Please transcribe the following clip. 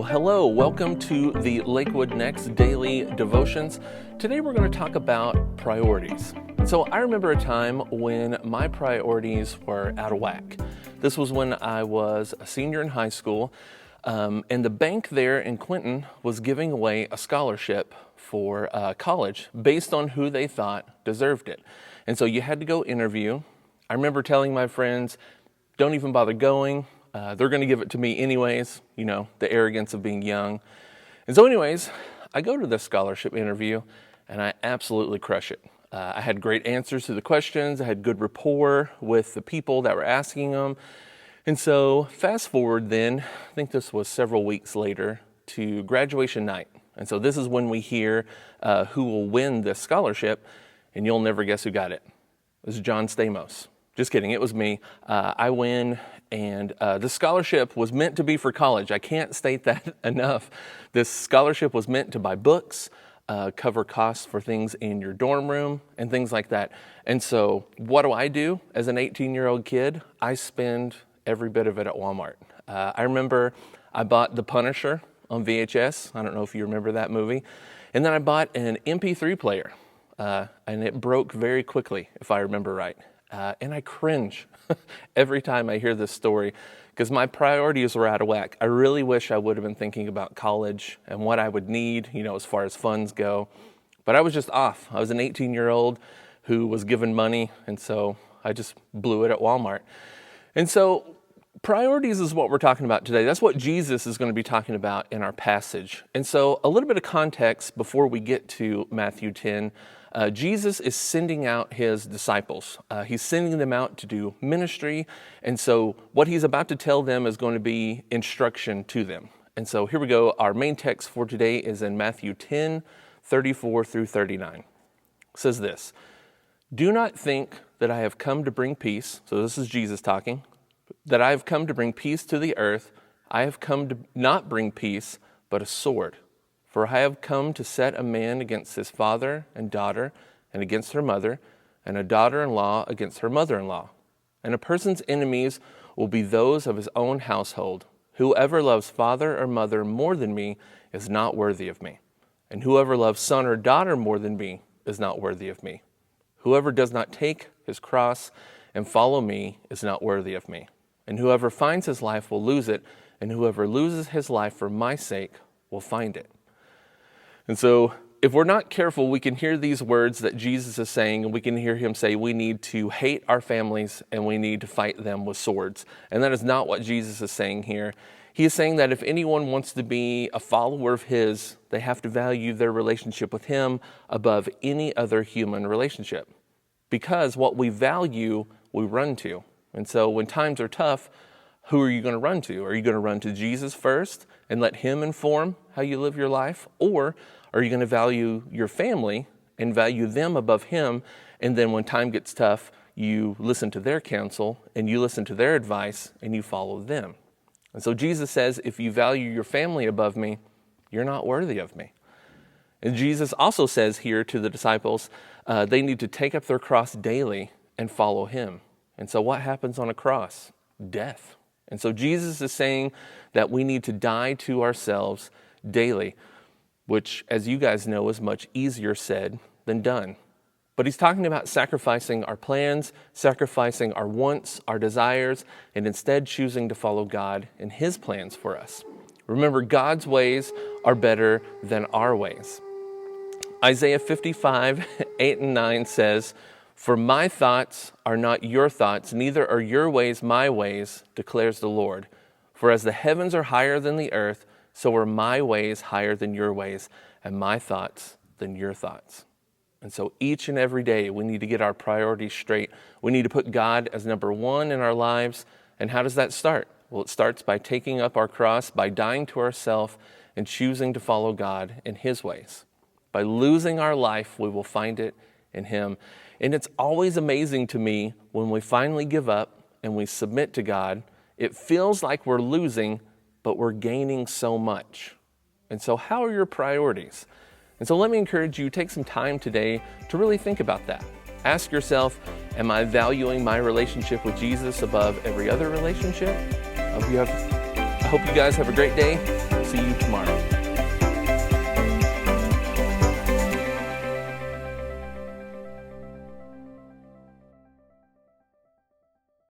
Well, hello, welcome to the Lakewood Next Daily Devotions. Today we're going to talk about priorities. So I remember a time when my priorities were out of whack. This was when I was a senior in high school, and the bank there in Clinton was giving away a scholarship for college based on who they thought deserved it. And so you had to go interview. I remember telling my friends, don't even bother going. They're going to give it to me anyways, you know, the arrogance of being young. And so anyways, I go to this scholarship interview and I absolutely crush it. I had great answers to the questions. I had good rapport with the people that were asking them. And so fast forward then, I think this was several weeks later, to graduation night. And so this is when we hear who will win this scholarship, and you'll never guess who got it. It was John Stamos. Just kidding, it was me. I win, and this scholarship was meant to be for college. I can't state that enough. This scholarship was meant to buy books, cover costs for things in your dorm room, and things like that. And so what do? As an 18-year-old kid, I spend every bit of it at Walmart. I remember I bought The Punisher on VHS. I don't know if you remember that movie. And then I bought an MP3 player, and it broke very quickly, if I remember right. And I cringe every time I hear this story because my priorities were out of whack. I really wish I would have been thinking about college and what I would need, you know, as far as funds go. But I was just off. I was an 18-year-old who was given money, and so I just blew it at Walmart. And so priorities is what we're talking about today. That's what Jesus is going to be talking about in our passage. And so a little bit of context before we get to Matthew 10. Jesus is sending out his disciples. He's sending them out to do ministry. And so what he's about to tell them is going to be instruction to them. And so here we go. Our main text for today is in Matthew 10, 34 through 39. It says this, "Do not think that I have come to bring peace." So this is Jesus talking. "That I have come to bring peace to the earth. I have come to not bring peace, but a sword. For I have come to set a man against his father and daughter, and against her mother, and a daughter-in-law against her mother-in-law. And a person's enemies will be those of his own household. Whoever loves father or mother more than me is not worthy of me. And whoever loves son or daughter more than me is not worthy of me. Whoever does not take his cross and follow me is not worthy of me. And whoever finds his life will lose it, and whoever loses his life for my sake will find it." And so if we're not careful, we can hear these words that Jesus is saying, and we can hear him say we need to hate our families and we need to fight them with swords. And that is not what Jesus is saying here. He is saying that if anyone wants to be a follower of his, they have to value their relationship with him above any other human relationship. Because what we value, we run to. And so when times are tough, who are you going to run to? Are you going to run to Jesus first and let him inform how you live your life? Or are you going to value your family and value them above him? And then when time gets tough, you listen to their counsel and you listen to their advice and you follow them. And so Jesus says, if you value your family above me, you're not worthy of me. And Jesus also says here to the disciples, they need to take up their cross daily and follow him. And so what happens on a cross? Death. And so Jesus is saying that we need to die to ourselves daily, which, as you guys know, is much easier said than done. But he's talking about sacrificing our plans, sacrificing our wants, our desires, and instead choosing to follow God and his plans for us. Remember, God's ways are better than our ways. Isaiah 55, 8 and 9 says, "For my thoughts are not your thoughts, neither are your ways my ways, declares the Lord. For as the heavens are higher than the earth, so are my ways higher than your ways, and my thoughts than your thoughts." And so each and every day, we need to get our priorities straight. We need to put God as number one in our lives. And how does that start? Well, it starts by taking up our cross, by dying to ourselves, and choosing to follow God in his ways. By losing our life, we will find it in him. And it's always amazing to me when we finally give up and we submit to God. It feels like we're losing, but we're gaining so much. And so how are your priorities? And so let me encourage you, take some time today to really think about that. Ask yourself, am I valuing my relationship with Jesus above every other relationship? I hope you guys have a great day. see you tomorrow.